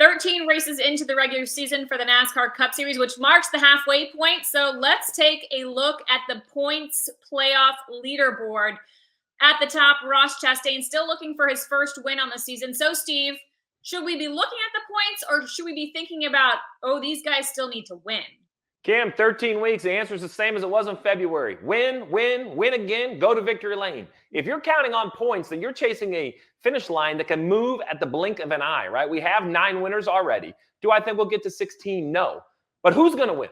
13 races into the regular season for the NASCAR Cup Series, which marks the halfway point. So let's take a look at the points playoff leaderboard. At the top, Ross Chastain still looking for his first win on the season. So, Steve, should we be looking at the points, or should we be thinking about, oh, these guys still need to win? Cam, 13 weeks, the answer is the same as it was in February. Win, win, win again, go to victory lane. If you're counting on points, then you're chasing a finish line that can move at the blink of an eye, right? We have 9 winners already. Do I think we'll get to 16? No. But who's going to win?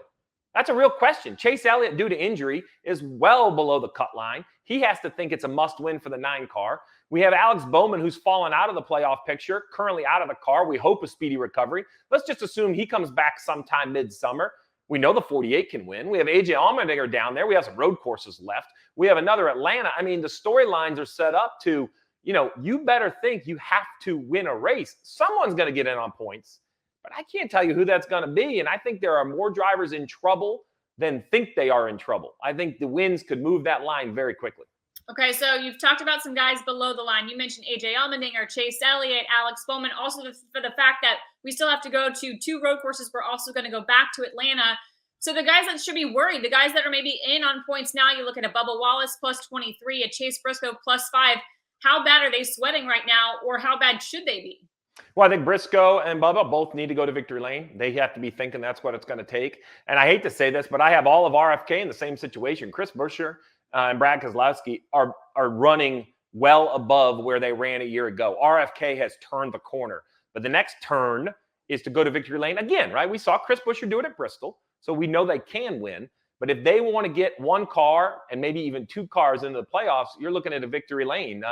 That's a real question. Chase Elliott, due to injury, is well below the cut line. He has to think it's a must-win for the 9 car. We have Alex Bowman, who's fallen out of the playoff picture, currently out of the car. We hope a speedy recovery. Let's just assume he comes back sometime mid-summer. We know the 48 can win. We have A.J. Allmendinger down there. We have some road courses left. We have another Atlanta. I mean, the storylines are set up to, you better think you have to win a race. Someone's going to get in on points, but I can't tell you who that's going to be. And I think there are more drivers in trouble than think they are in trouble. I think the wins could move that line very quickly. Okay, so you've talked about some guys below the line. You mentioned A.J. Allmendinger, Chase Elliott, Alex Bowman. Also, for the fact that we still have to go to 2 road courses, we're also going to go back to Atlanta. So the guys that should be worried, the guys that are maybe in on points now, you look at a Bubba Wallace plus 23, a Chase Briscoe plus 5. How bad are they sweating right now, or how bad should they be? Well, I think Briscoe and Bubba both need to go to victory lane. They have to be thinking that's what it's going to take. And I hate to say this, but I have all of RFK in the same situation. Chris Buescher and Brad Keselowski are running well above where they ran a year ago. RFK has turned the corner. But the next turn is to go to victory lane again, right? We saw Chris Buescher do it at Bristol, so we know they can win. But if they want to get 1 car and maybe even 2 cars into the playoffs, you're looking at a victory lane.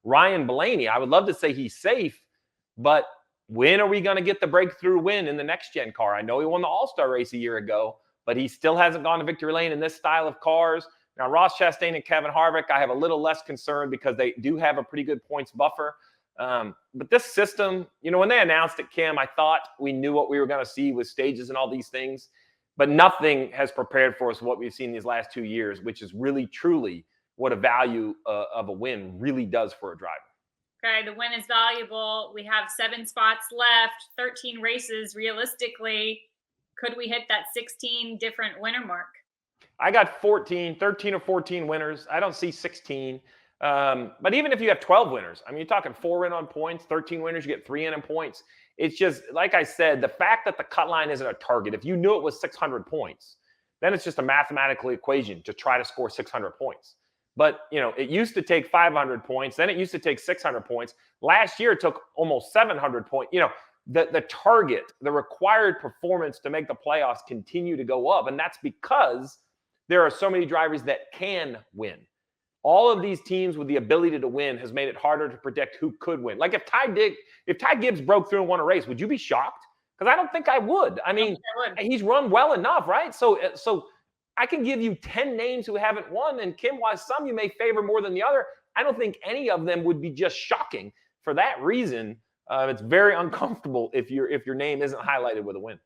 Ryan Blaney, I would love to say he's safe, but when are we going to get the breakthrough win in the next-gen car? I know he won the All-Star race a year ago, but he still hasn't gone to victory lane in this style of cars. Now, Ross Chastain and Kevin Harvick, I have a little less concern because they do have a pretty good points buffer. But this system, when they announced it, Cam, I thought we knew what we were going to see with stages and all these things. But nothing has prepared for us what we've seen these last 2 years, which is really, truly what a value of a win really does for a driver. Okay, the win is valuable. We have 7 spots left, 13 races. Realistically, could we hit that 16 different winner mark? I got 13 or 14 winners. I don't see 16. But even if you have 12 winners, I mean, you're talking 4 in on points, 13 winners, you get 3 in on points. It's just, like I said, the fact that the cut line isn't a target. If you knew it was 600 points, then it's just a mathematical equation to try to score 600 points. But, it used to take 500 points. Then it used to take 600 points. Last year, it took almost 700 points. The target, the required performance to make the playoffs continue to go up. And that's because there are so many drivers that can win. All of these teams with the ability to win has made it harder to predict who could win. Like if Ty Gibbs broke through and won a race, would you be shocked? Because I don't think I would. I mean, he's run well enough, right? So I can give you 10 names who haven't won, and Kim, while some you may favor more than the other, I don't think any of them would be just shocking. For that reason, it's very uncomfortable if your name isn't highlighted with a win.